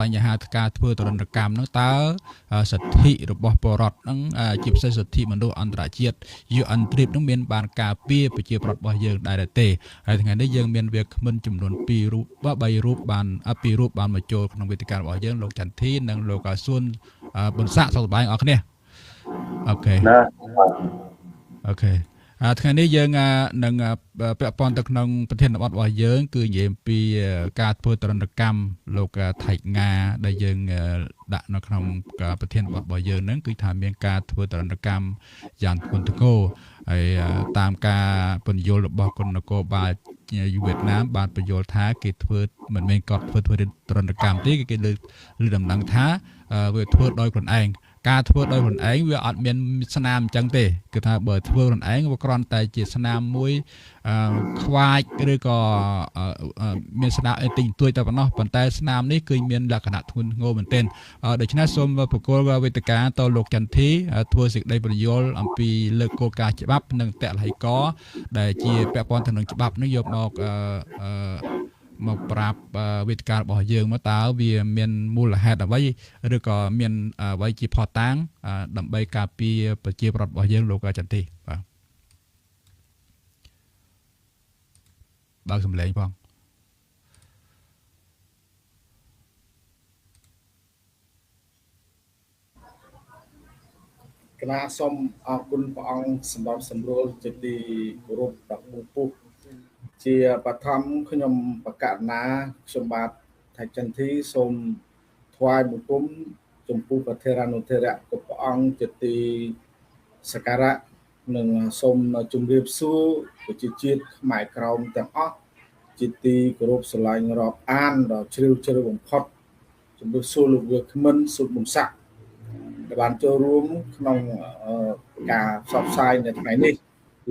បញ្ហាការធ្វើទរណកម្មនោះតើសិទ្ធិរបស់ពលរដ្ឋហ្នឹងជាពិសេសសិទ្ធិមនុស្សអន្តរជាតិ UN TRIP ហ្នឹងមានបានការពារប្រជាប្រដ្ឋរបស់យើងដែរទេហើយថ្ងៃនេះយើងមានវាគ្មិនចំនួន2រូប3រូបបាន2រូបបានមកចូលក្នុងវេទិការបស់យើងលោកចន្ទធីនិងលោកសួនប៊ុនសាក់សុខសប្បាយអរគ្នាអូខេអូខេថ្ងៃនេះយើងនឹងពាក់ព័ន្ធទៅក្នុងប្រធានបទរបស់យើងគឺនិយាយអំពីការធ្វើទរណកម្មលោកថៃងាដែលយើងដាក់នៅក្នុងប្រធានបទរបស់យើងហ្នឹងគឺថាមានការធ្វើទរណកម្មយ៉ាងធ្ងន់ធ្ងរហើយតាមការពន្យល់របស់គុណនគរបាលវៀតណាមបានពន្យល់ថាគេធ្វើមិនមែនគាត់ធ្វើទរណកម្មទេគេលើដំណឹងថាវាធ្វើដោយខ្លួនឯងការធ្វើដោយខ្លួនឯងវាអត់មានស្នាមអញ្ចឹងទេគឺថាបើធ្វើខ្លួនឯងវាគ្រាន់តែជាស្នាមមួយខ្វាចឬក៏មានស្នាមអីតិចតួចតែប៉ុណ្ណោះប៉ុន្តែស្នាមនេះគឺមានលក្ខណៈធ្ងន់ធ្ងរមែនទែនដូច្នេះសូមប្រគល់វេទិកាទៅលោកចន្ទធីធ្វើសេចក្តីបញ្យល់អំពីលើកគោលការណ៍ច្បាប់និងតលហិកដែលជាពាក់ព័ន្ធទៅនឹងច្បាប់នេះយកមកប្រាប់វេទិការបស់យើងមកតើវាមានមូលហេតុអ្វីឬក៏មានអ្វីជាផុសតាងដើម្បីការពារប្រជាប្រដ្ឋរបស់យើងលោកចន្ទធីបាទបើកសម្លេងផងគណៈសូមអរគុណព្រះអង្គសម្រាប់សម្រួលជាទីគោរពដល់បងពុះជាបឋមខ្ញុំបកករណាខ្ញុំបាទថៃចន្ទធីសូមថ្វាយបង្គំចំពោះព្រះធរណុធរៈគ្រប់ព្រះអង្គជាទីសក្ការៈនិងសូមជម្រាបសួរប្រជាជាតិខ្មែរក្រមទាំងអស់ជាទីគោរពស្រឡាញ់រាប់អានដល់ជ្រាលជ្រៅបំផុតជម្រាបសួរលោកវាគ្មិនសុប៊ុនសាក់ដែលបានចូលរួមក្នុងការផ្សព្វផ្សាយនៅថ្ងៃនេះ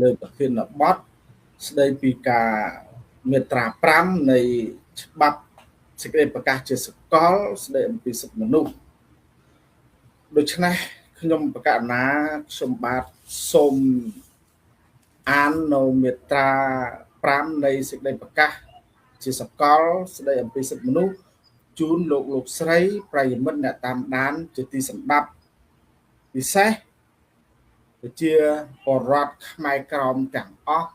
លើប្រធានបទស្ដីពីការមាត្រា5នៃច្បាប់សេចក្តីប្រកាសជាសកលស្ដីអំពីសិទ្ធិមនុស្សដូច្នេះខ្ញុំបកករណាខ្ញុំបាទសូមអាននៅមាត្រា5នៃសេចក្តីប្រកាសជាសកលស្ដីអំពីសិទ្ធិមនុស្សជូនលោកស្រីប្រិយមិត្តអ្នកតាមដានជាទីសម្ដាប់ពិសេសជាបរដ្ឋខ្មែរក្រមទាំងអស់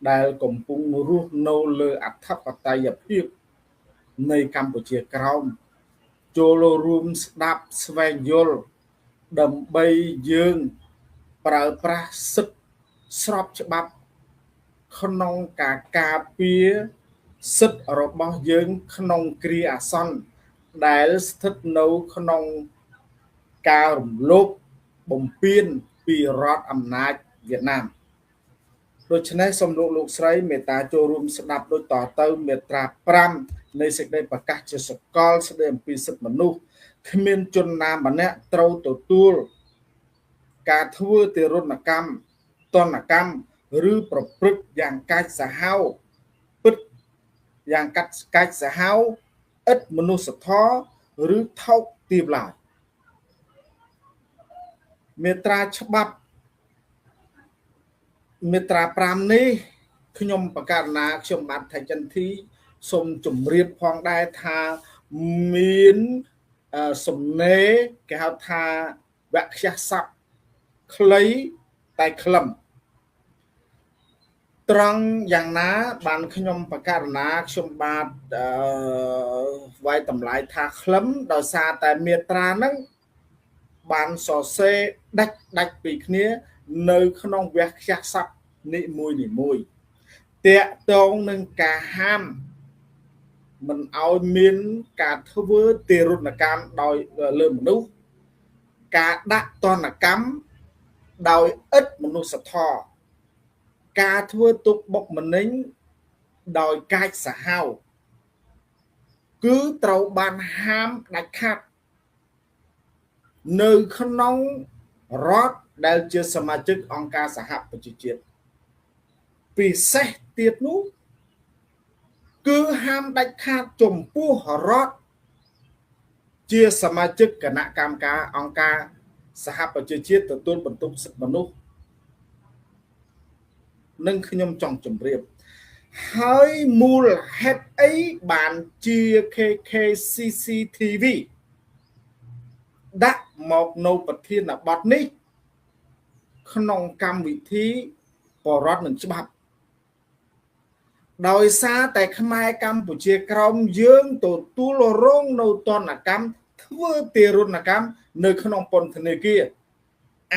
ដែលកំពុងរស់នៅលើអធិបតេយ្យភាពនៃកម្ពុជាក្រោមចូលរួមស្ដាប់ស្វែងយល់ដើម្បីយើងប្រើប្រាស់សិទ្ធិស្របច្បាប់ក្នុងការការពារសិទ្ធិរបស់យើងក្នុងគ្រាអាសន្នដែលស្ថិតនៅក្នុងការរំលោភបំពានពីរដ្ឋអំណាចវៀតណាមដូច្នេះសូមលោកស្រីមេត្តាចូលរួមស្ដាប់ដូចតទៅមាត្រា5នៃសេចក្តីប្រកាសជាសកលស្តីអំពីសិទ្ធិមនុស្សគ្មានជនណាម្នាក់ត្រូវទទួលការធ្វើទារុណកម្មទណ្ឌកម្មឬប្រព្រឹត្តយ៉ាងកាចសាហាវពិតយ៉ាងកាចសាហាវឥតមនុស្សធម៌ឬថោកទាបឡើយមាត្រាច្បាប់មាត្រា5នេះខ្ញុំបកករណាខ្ញុំបាទថៃចន្ទធីសូមជម្រាបផងដែរថាមានសំណេរគេហៅថាវគ្គស័ព្ទខ្លីតែខ្លឹមត្រង់យ៉ាងណាបានខ្ញុំបកករណាខ្ញុំបាទវាយតម្លៃថាខ្លឹមដោយសារតែមាត្រាហ្នឹងបានសរសេរដាច់ពីគ្នានៅក្នុងវគ្គស័ព្ទនីមួយតាក់ទងនឹងការហាមមិនឲ្យមានការធ្វើទារុណកម្មដោយលើមនុស្សការដាក់ទណ្ឌកម្មដោយឥតមនុស្សធម៌ការធ្វើទុកបុកម្នេញដោយកាចសាហាវគឺត្រូវបានហាមដាច់ខាតនៅក្នុងរដ្ឋដែលជាសមាជិកអង្គការសហប្រជាជាតិពិសេសទៀតនោះគឺហាមដាច់ខាតចំពោះរដ្ឋជាសមាជិកគណៈកម្មការអង្គការសហប្រជាជាតិទទួលបន្ទុកសិទ្ធិមនុស្សនឹងខ្ញុំចង់ជម្រាប ហើយមូលហេតុអីបានជា KKCCTV ដាក់មកនៅប្រធានបទនេះក្នុងកម្មវិធីបរដ្ឋនឹងច្បាប់ដោយសារតែខ្មែរកម្ពុជាក្រោមយើងទទួលរងនៅទណ្ឌកម្មធ្វើទារុណកម្មនៅក្នុងពន្ធនាគារ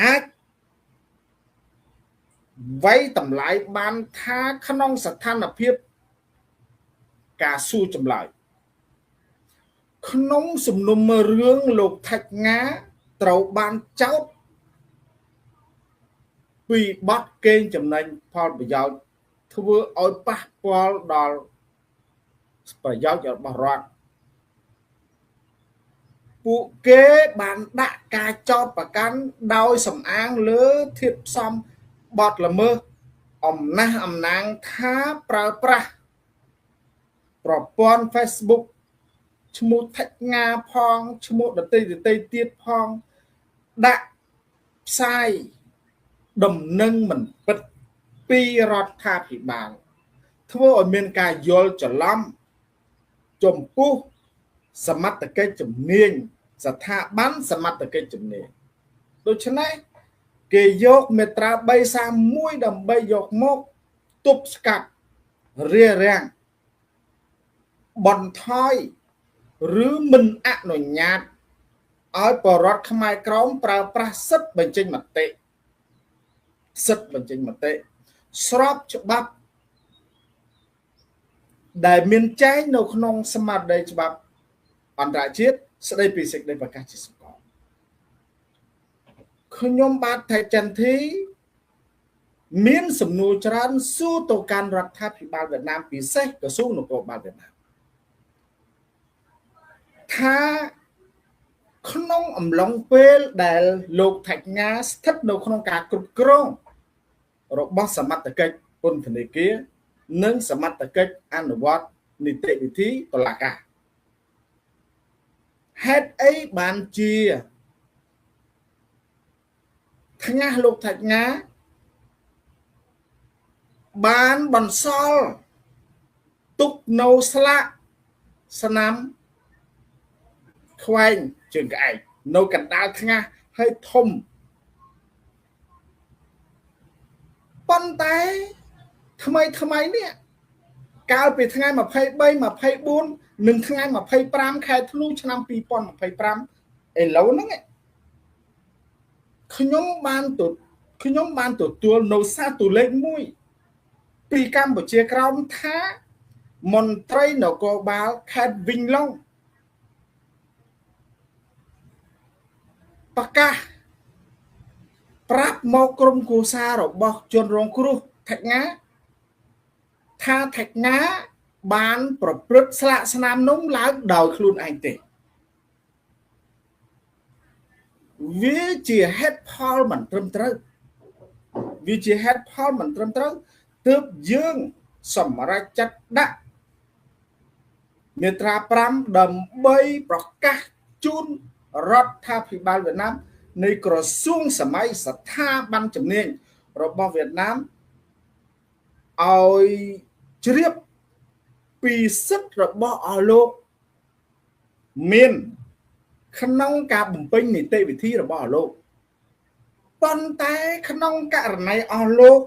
អាចវាយតម្លៃបានថាក្នុងស្ថានភាពការសួរចម្លើយក្នុងសំណុំរឿងលោកថាច់ងាត្រូវបានចោទពីបទកេងចំណេញផលប្រយោជន៍ធ្វើឲ្យប៉ះពាល់ដល់ប្រយោជន៍របស់រដ្ឋពួកគេបានដាក់ការចោទប្រកាន់ដោយសំអាងលើធាតុផ្សំបទល្មើសអំណះអំណាងថាប្រើប្រាស់ប្រព័ន្ធ Facebook ឈ្មោះថាច់ងាផងឈ្មោះដតីទៀតផងដាក់ផ្សាយដំណឹងមិនពិតពីរដ្ឋាភិបាលធ្វើឲ្យមានការយល់ច្រឡំចំពោះសមត្ថកិច្ចជំនាញស្ថាប័នសមត្ថកិច្ចជំនាញដូច្នេះគេយកមាត្រា331ដើម្បីយកមកទប់ស្កាត់រារាំងបន្ថយឬមិនអនុញ្ញាតឲ្យបរដ្ឋខ្មែរក្រមប្រើប្រាស់សិទ្ធិបញ្ចេញមតិស្របច្បាប់ដែលមានចែងនៅក្នុងស្មារតីច្បាប់អន្តរជាតិស្តីពីសេចក្តីប្រកាសជាសកលខ្ញុំបាទថៃចន្ទធីមានសំណួរច្រើនសួរទៅកាន់រដ្ឋាភិបាលវៀតណាមពិសេសក្រសួងនគរបាលវៀតណាមថាក្នុងអំឡុងពេលដែលលោកថាច់ងាស្ថិតនៅក្នុងការគ្រប់គ្រងរបស់សមត្ថកិច្ចពន្ធនាគារនិងសមត្ថកិច្ចអនុវត្តនីតិវិធីតុលាការហេតុអីបានជាថ្ងាសលោកថាច់ងាបានបន្សល់ទុកនៅស្លាកស្នាមខ្វែងជើងក្អែកនៅកណ្ដាលថ្ងាសហើយធំប៉ុន្តែថ្មីនេះកាលពីថ្ងៃ23 24និងថ្ងៃ25ខែធ្នូឆ្នាំ2025ឥឡូវហ្នឹងខ្ញុំបានទទួលនៅសារទូលេខ1ពីកម្ពុជាក្រោមថាមន្ត្រីនគរបាលខេត្តវិញឡុងប្រកាសប្រាប់មកក្រុមគ្រួសាររបស់ជនរងគ្រោះថាច់ងាថាថាច់ងាបានប្រព្រឹត្តស្លាកស្នាមនោះឡើងដោយខ្លួនឯងទេវាជាហេតុផលមិនត្រឹមត្រូវទើបយើងសម្រេចចាត់ដាក់មាត្រា5ដើម្បីប្រកាសជូនរដ្ឋាភិបាលវៀតណាមនៃក្រសួងសម័យស្ថាប័នជំនាញរបស់វៀតណាមឲ្យជ្រាបពីសិទ្ធិរបស់អស់លោកមានក្នុងការបំពេញនីតិវិធីរបស់អស់លោកប៉ុន្តែក្នុងករណីអស់លោក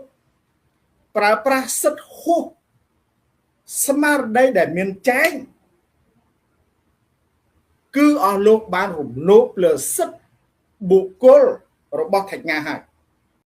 ប្រើប្រាស់សិទ្ធិហួសស្មារតីដែលមានចែងគឺអស់លោកបានរំលោភលើសិទ្ធិបុគ្គលរបស់ថាច់ងាហើយ